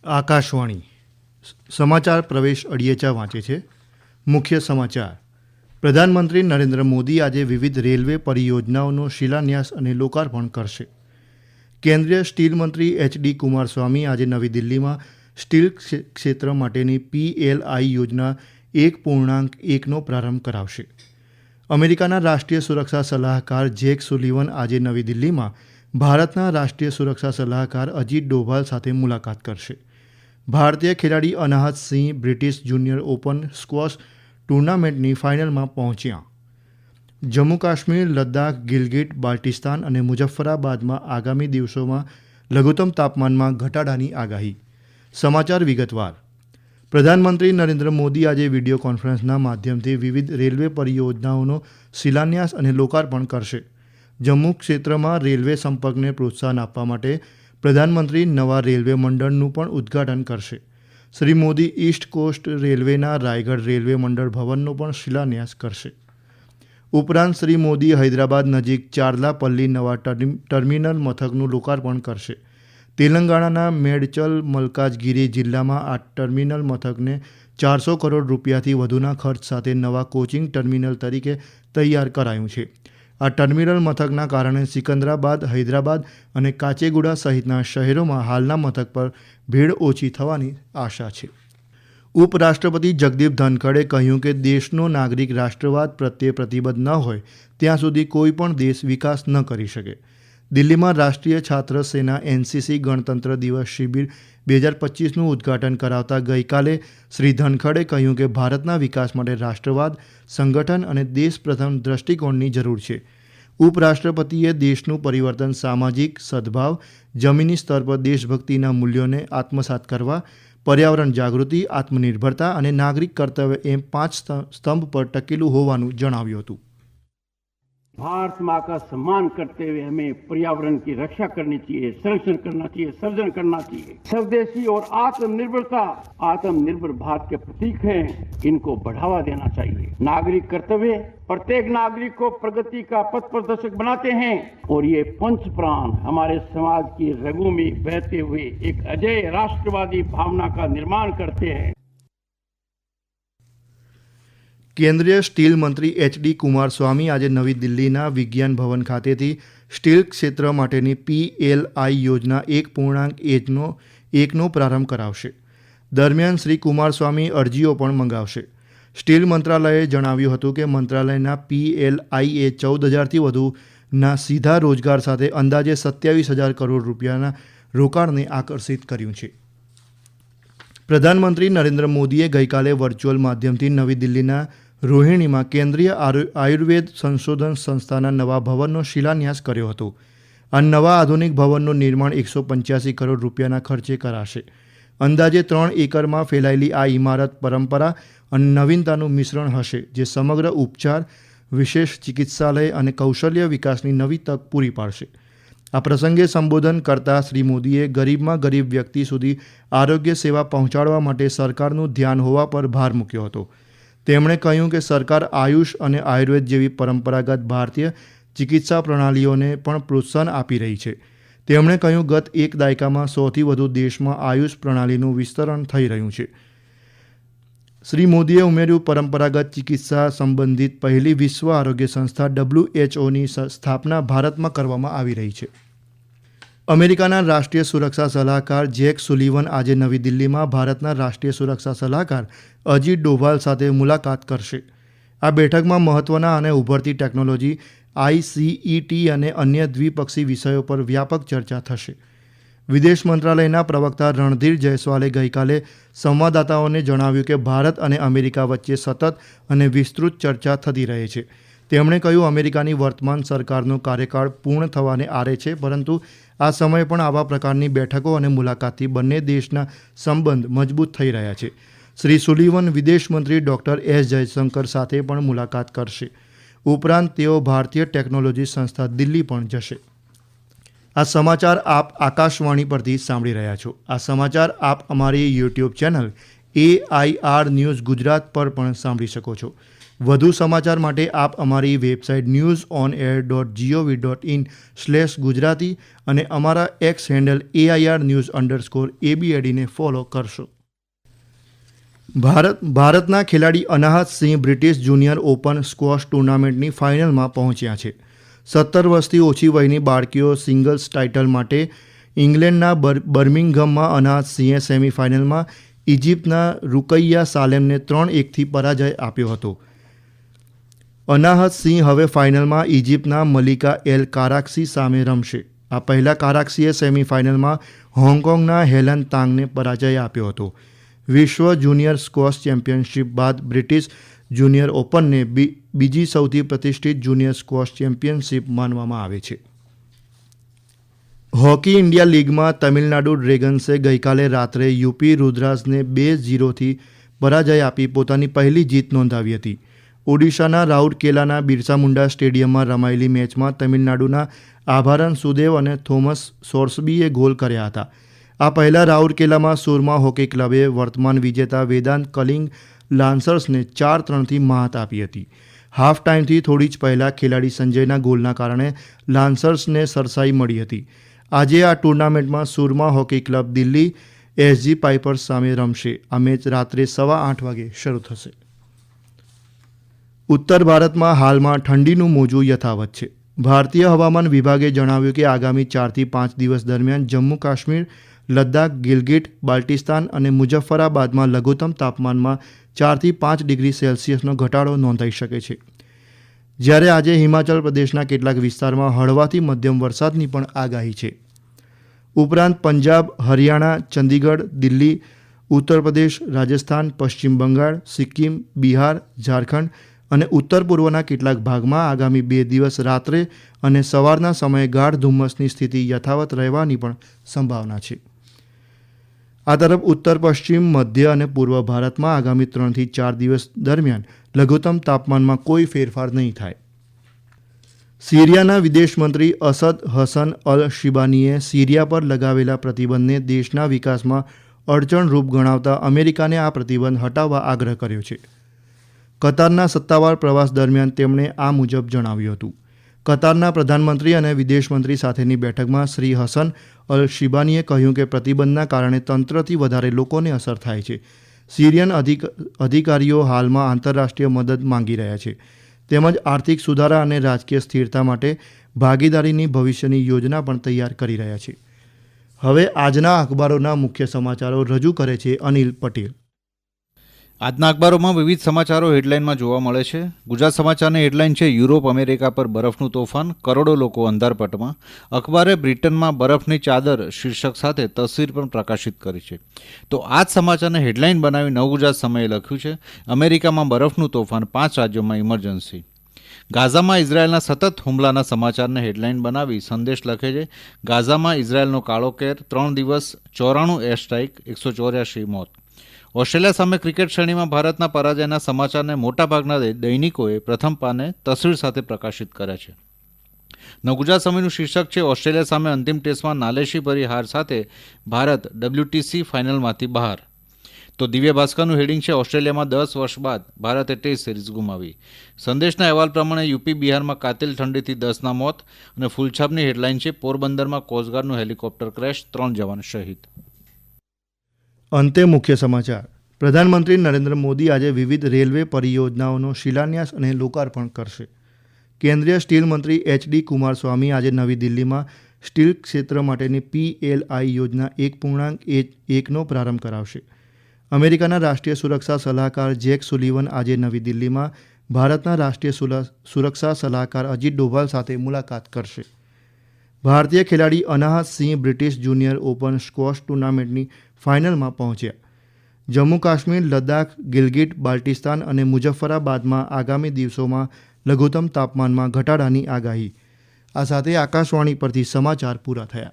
આકાશવાણી સમાચાર પ્રવેશ અડિયેચા વાંચે છે. મુખ્ય સમાચાર. પ્રધાનમંત્રી નરેન્દ્ર મોદી આજે વિવિધ રેલવે પરિયોજનાઓનો શિલાન્યાસ અને લોકાર્પણ કરશે. કેન્દ્રીય સ્ટીલ મંત્રી એચ.ડી. કુમારસ્વામી આજે નવી દિલ્હીમાં સ્ટીલ ક્ષેત્ર માટેની PLI યોજના 1.1નો પ્રારંભ કરાવશે. અમેરિકાના રાષ્ટ્રીય સુરક્ષા સલાહકાર જેક સુલિવન આજે નવી દિલ્હીમાં ભારતના રાષ્ટ્રીય સુરક્ષા સલાહકાર અજીત ડોભાલ સાથે મુલાકાત કરશે. ભારતીય ખેલાડી અનાહત સિંહ બ્રિટિશ જુનિયર ઓપન સ્ક્વોશ ટૂર્નામેન્ટની ફાઇનલમાં પહોંચ્યા. જમ્મુ કાશ્મીર, લદ્દાખ, ગિલગિટ બાલ્ટિસ્તાન અને મુઝફ્ફરાબાદમાં આગામી દિવસોમાં લઘુત્તમ તાપમાનમાં ઘટાડાની આગાહી. સમાચાર વિગતવાર. પ્રધાનમંત્રી નરેન્દ્ર મોદી આજે વિડીયો કોન્ફરન્સના માધ્યમથી વિવિધ રેલવે પરિયોજનાઓનો શિલાન્યાસ અને લોકાર્પણ કરશે. જમ્મુ ક્ષેત્રમાં રેલવે સંપર્કને પ્રોત્સાહન આપવા માટે પ્રધાનમંત્રી નવા રેલવે મંડળનું પણ ઉદ્ઘાટન કરશે. શ્રી મોદી ઈસ્ટ કોસ્ટ રેલવેના રાયગઢ રેલવે મંડળ ભવનનો પણ શિલાન્યાસ કરશે. ઉપરાંત શ્રી મોદી હૈદરાબાદ નજીક ચાર્લાપલ્લી નવા ટર્મિનલ મથકનું લોકાર્પણ કરશે. તેલંગાણાના મેડચલ મલકાજગીરી જિલ્લામાં આ ટર્મિનલ મથકને 400 કરોડ રૂપિયાથી વધુના ખર્ચ સાથે નવા કોચિંગ ટર્મિનલ તરીકે તૈયાર કરાયું છે. આ ટર્મિનલ મથકના કારણે સિકંદરાબાદ, હૈદરાબાદ અને કાચેગુડા સહિતના શહેરોમાં હાલના મથક પર ભીડ ઓછી થવાની આશા છે. ઉપરાષ્ટ્રપતિ જગદીપ ધનખડે કહ્યું કે દેશનો નાગરિક રાષ્ટ્રવાદ પ્રત્યે પ્રતિબદ્ધ ન હોય ત્યાં સુધી કોઈ પણ દેશ વિકાસ ન કરી શકે. દિલ્હીમાં રાષ્ટ્રીય છાત્ર સેના NCC ગણતંત્ર દિવસ શિબિર 2025નું ઉદ્ઘાટન કરાવતા ગઈકાલે શ્રી ધનખડે કહ્યું કે ભારતના વિકાસ માટે રાષ્ટ્રવાદ, સંગઠન અને દેશ પ્રથમ દ્રષ્ટિકોણની જરૂર છે. ઉપરાષ્ટ્રપતિએ દેશનું પરિવર્તન સામાજિક સદભાવ, જમીની સ્તર પર દેશભક્તિના મૂલ્યોને આત્મસાત કરવા, પર્યાવરણ જાગૃતિ, આત્મનિર્ભરતા અને નાગરિક કર્તવ્ય એમ 5 સ્તંભ પર ટકેલું હોવાનું જણાવ્યું હતું. भारत माँ का सम्मान करते हुए हमें पर्यावरण की रक्षा करनी चाहिए, संरक्षण करना चाहिए, सर्जन करना चाहिए. स्वदेशी और आत्मनिर्भरता आत्मनिर्भर भारत के प्रतीक हैं, इनको बढ़ावा देना चाहिए. नागरिक कर्तव्य प्रत्येक नागरिक को प्रगति का पथ प्रदर्शक बनाते हैं और ये पंच प्राण हमारे समाज की रगों में बहते हुए एक अजय राष्ट्रवादी भावना का निर्माण करते हैं. કેન્દ્રીય સ્ટીલ મંત્રી એચ.ડી. કુમારસ્વામી આજે નવી દિલ્હીના વિજ્ઞાન ભવન ખાતેથી સ્ટીલ ક્ષેત્ર માટેની PLI યોજના 1.1નો પ્રારંભ કરાવશે. દરમિયાન શ્રી કુમારસ્વામી અરજીઓ પણ મંગાવશે. સ્ટીલ મંત્રાલયે જણાવ્યું હતું કે મંત્રાલયના PLIએ 14,000થી વધુના સીધા રોજગાર સાથે અંદાજે 27,000 કરોડ રૂપિયાના રોકાણને આકર્ષિત કર્યું છે. પ્રધાનમંત્રી નરેન્દ્ર મોદીએ ગઈકાલે વર્ચ્યુઅલ માધ્યમથી નવી દિલ્હીના રોહિણીમાં કેન્દ્રીય આયુર્વેદ સંશોધન સંસ્થાના નવા ભવનનો શિલાન્યાસ કર્યો હતો. આ નવા આધુનિક ભવનનું નિર્માણ 185 કરોડ રૂપિયાના ખર્ચે કરાશે. અંદાજે 3 એકરમાં ફેલાયેલી આ ઇમારત પરંપરા અને નવીનતાનું મિશ્રણ હશે, જે સમગ્ર ઉપચાર, વિશેષ ચિકિત્સાલય અને કૌશલ્ય વિકાસની નવી તક પૂરી પાડશે. આ પ્રસંગે સંબોધન કરતા શ્રી મોદીએ ગરીબમાં ગરીબ વ્યક્તિ સુધી આરોગ્ય સેવા પહોંચાડવા માટે સરકારનું ધ્યાન હોવા પર ભાર મૂક્યો હતો. તેમણે કહ્યું કે સરકાર આયુષ અને આયુર્વેદ જેવી પરંપરાગત ભારતીય ચિકિત્સા પ્રણાલીઓને પણ પ્રોત્સાહન આપી રહી છે. તેમણે કહ્યું ગત એક દાયકામાં 100થી વધુ દેશમાં આયુષ પ્રણાલીનું વિસ્તરણ થઈ રહ્યું છે. શ્રી મોદીએ ઉમેર્યું, પરંપરાગત ચિકિત્સા સંબંધિત પહેલી વિશ્વ આરોગ્ય સંસ્થા WHOની સ્થાપના ભારતમાં કરવામાં આવી રહી છે. અમેરિકાના રાષ્ટ્રીય સુરક્ષા સલાહકાર જેક સુલિવન આજે નવી દિલ્હીમાં ભારતના રાષ્ટ્રીય સુરક્ષા સલાહકાર અજીત ડોભાલ સાથે મુલાકાત કરશે. આ બેઠકમાં મહત્વના અને ઉભરતી ટેકનોલોજી, ICET અને અન્ય દ્વિપક્ષી વિષયો પર વ્યાપક ચર્ચા થશે. વિદેશ મંત્રાલયના પ્રવક્તા રણધીર જયસ્વાલે ગઈકાલે સંવાદદાતાઓને જણાવ્યું કે ભારત અને અમેરિકા વચ્ચે સતત અને વિસ્તૃત ચર્ચા થતી રહે છે. તેમણે કહ્યું, અમેરિકાની વર્તમાન સરકારનો કાર્યકાળ પૂર્ણ થવાને આરે છે, પરંતુ આ સમયે પણ આવા પ્રકારની બેઠકો અને મુલાકાતથી બંને દેશના સંબંધ મજબૂત થઈ રહ્યા છે. શ્રી સુલિવન વિદેશ મંત્રી ડૉક્ટર S. જયશંકર સાથે પણ મુલાકાત કરશે. ઉપરાંત તેઓ ભારતીય ટેકનોલોજી સંસ્થા દિલ્હી પણ જશે. આ સમાચાર આપ આકાશવાણી પરથી સાંભળી રહ્યા છો. આ સમાચાર આપ અમારી YouTube channel AIR news Gujarat પર પણ સાંભળી શકો છો. વધુ સમાચાર માટે આપ અમારી વેબસાઇટ newsonair.gov.in/gujarati અને અમારા એક્સ હેન્ડલ AIR_news_ABAD ને ફોલો કરશો. ભારતના ખેલાડી અનાહત સિંહ બ્રિટિશ જુનિયર ઓપન સ્ક્વોશ ટુર્નામેન્ટની ફાઇનલમાં પહોંચ્યા છે. 17 વર્ષથી ઓછી વયની બાળકીઓ સિંગલ્સ ટાઇટલ માટે ઇંગ્લેન્ડના બર્મિંગહામમાં અનાહત સિંહે સેમીફાઇનલમાં ઇજિપ્તના રૂકૈયા સાલેમને 3-1થી પરાજય આપ્યો હતો. અનાહત સિંહ હવે ફાઇનલમાં ઇજિપ્તના મલિકા એલ કારાક્સી સામે રમશે. આ પહેલા કારાક્સીએ સેમીફાઇનલમાં હોંગકોંગના હેલન તાંગને પરાજય આપ્યો હતો. વિશ્વ જુનિયર સ્ક્વોશ ચેમ્પિયનશિપ બાદ બ્રિટિશ જુનિયર ઓપનને બીજી સૌથી પ્રતિષ્ઠિત જુનિયર સ્ક્વોશ ચેમ્પિયનશિપ માનવામાં આવે છે. હોકી ઇન્ડિયા લીગમાં તમિલનાડુ ડ્રેગન્સે ગઈકાલે રાત્રે યુપી રુદ્રાસને 2-0થી પરાજય આપી પોતાની પહેલી જીત નોંધાવી હતી. ઓડિશાના રાઉરકેલાના બિરસા મુંડા સ્ટેડિયમમાં રમાયેલી મેચમાં તમિલનાડુના આભારન સુદેવ અને થોમસ સોર્સબીએ ગોલ કર્યા હતા. આ પહેલા રાઉરકેલામાં સુરમા હોકી ક્લબે વર્તમાન વિજેતા વેદાંત કલિંગ લાન્સર્સને 4-3થી માત આપી હતી. હાફ ટાઈમથી થોડી જ પહેલાં ખેલાડી સંજયના ગોલના કારણે લાન્સર્સને સરસાઈ મળી હતી. આજે આ ટુર્નામેન્ટમાં સુરમા હોકી ક્લબ દિલ્હી SG પાઇપર્સ સામે રમશે. આ મેચ રાત્રે 8:15 વાગે શરૂ થશે. ઉત્તર ભારતમાં હાલમાં ઠંડીનું મોજું યથાવત છે. ભારતીય હવામાન વિભાગે જણાવ્યું કે આગામી 4થી 5 દિવસ દરમિયાન જમ્મુ કાશ્મીર, લદ્દાખ, ગિલગિટ, બાલ્ટિસ્તાન અને મુઝફ્ફરાબાદમાં લઘુત્તમ તાપમાનમાં 4થી 5 ડિગ્રી સેલ્સિયસનો ઘટાડો નોંધાઈ શકે છે. જ્યારે આજે હિમાચલ પ્રદેશના કેટલાક વિસ્તારમાં હળવાથી મધ્યમ વરસાદની પણ આગાહી છે. ઉપરાંત પંજાબ, હરિયાણા, ચંદીગઢ, દિલ્હી, ઉત્તર પ્રદેશ, રાજસ્થાન, પશ્ચિમ બંગાળ, સિક્કિમ, બિહાર, ઝારખંડ અને ઉત્તર પૂર્વના કેટલાક ભાગમાં આગામી 2 દિવસ રાત્રે અને સવારના સમયે ગાઢ ધુમ્મસની સ્થિતિ યથાવત રહેવાની પણ સંભાવના છે. આ તરફ ઉત્તર પશ્ચિમ, મધ્ય અને પૂર્વ ભારતમાં આગામી 3થી 4 દિવસ દરમિયાન લઘુત્તમ તાપમાનમાં કોઈ ફેરફાર નહીં થાય. સિરિયાના વિદેશ મંત્રી અસદ હસન અલ શિબાનીએ સિરિયા પર લગાવેલા પ્રતિબંધને દેશના વિકાસમાં અડચણરૂપ ગણાવતા અમેરિકાને આ પ્રતિબંધ હટાવવા આગ્રહ કર્યો છે. કતારના સત્તાવાર પ્રવાસ દરમિયાન તેમણે આ મુજબ જણાવ્યું હતું. કતારના પ્રધાનમંત્રી અને વિદેશમંત્રી સાથેની બેઠકમાં શ્રી હસન અલ શિબાનીએ કહ્યું કે પ્રતિબંધના કારણે તંત્રથી વધારે લોકોને અસર થાય છે. સિરિયન અધિકારીઓ હાલમાં આંતરરાષ્ટ્રીય મદદ માંગી રહ્યા છે તેમજ આર્થિક સુધારા અને રાજકીય સ્થિરતા માટે ભાગીદારીની ભવિષ્યની યોજના પણ તૈયાર કરી રહ્યા છે. હવે આજના અખબારોના મુખ્ય સમાચારો રજૂ કરે છે અનિલ પટેલ. આજના અખબારોમાં વિવિધ સમાચારો હેડલાઇનમાં જોવા મળે છે. ગુજરાત સમાચારની હેડલાઇન છે યુરોપ અમેરિકા પર બરફનું તોફાન, કરોડો લોકો અંધારપટમાં. અખબારે બ્રિટનમાં બરફની ચાદર શીર્ષક સાથે તસવીર પણ પ્રકાશિત કરી છે. તો આ જ સમાચારને હેડલાઇન બનાવી નવગુજરાત સમયે લખ્યું છે અમેરિકામાં બરફનું તોફાન, 5 રાજ્યોમાં ઇમરજન્સી. ગાઝામાં ઇઝરાયેલના સતત હુમલાના સમાચારને હેડલાઇન બનાવી સંદેશ લખે છે ગાઝામાં ઇઝરાયેલનો કાળો કેર, 3 દિવસ 94 એર સ્ટ્રાઇક, 184 મોત. ઓસ્ટ્રેલિયા સામે ક્રિકેટ શ્રેણીમાં ભારતના પરાજયના સમાચારને મોટાભાગના દૈનિકોએ પ્રથમ પાને તસવીર સાથે પ્રકાશિત કર્યા છે. નવગુજરાત સમયનું શીર્ષક છે ઓસ્ટ્રેલિયા સામે અંતિમ ટેસ્ટમાં નાલેશીભરી હાર સાથે ભારત WTC ફાઇનલમાંથી બહાર. તો દિવ્ય ભાસ્કરનું હેડિંગ છે ઓસ્ટ્રેલિયામાં 10 વર્ષ બાદ ભારતે ટેસ્ટ સિરીઝ ગુમાવી. સંદેશના અહેવાલ પ્રમાણે યુપી બિહારમાં કાતિલ ઠંડીથી 10ના મોત અને ફૂલછાપની હેડલાઇન છે પોરબંદરમાં કોસ્ટગાર્ડનું હેલિકોપ્ટર ક્રેશ, 3 જવાન શહીદ. અંતે મુખ્ય સમાચાર. પ્રધાનમંત્રી નરેન્દ્ર મોદી આજે વિવિધ રેલવે પરિયોજનાઓનો શિલાન્યાસ અને લોકાર્પણ કરશે. કેન્દ્રીય સ્ટીલ મંત્રી HD કુમારસ્વામી આજે નવી દિલ્હીમાં સ્ટીલ ક્ષેત્ર માટેની PLI યોજના 1.1નો પ્રારંભ કરાવશે. અમેરિકાના રાષ્ટ્રીય સુરક્ષા સલાહકાર જેક સુલિવન આજે નવી દિલ્હીમાં ભારતના રાષ્ટ્રીય સુરક્ષા સલાહકાર અજીત ડોભાલ સાથે મુલાકાત કરશે. ભારતીય ખેલાડી અનાહત સિંહ બ્રિટિશ જુનિયર ઓપન સ્ક્વોશ ટુર્નામેન્ટની ફાઇનલમાં પહોંચ્યા. જમ્મુ કાશ્મીર, લદ્દાખ, ગિલગિટ, બાલ્ટિસ્તાન અને મુઝફ્ફરાબાદમાં આગામી દિવસોમાં લઘુત્તમ તાપમાનમાં ઘટાડાની આગાહી. આ સાથે આકાશવાણી પરથી સમાચાર પૂરા થયા.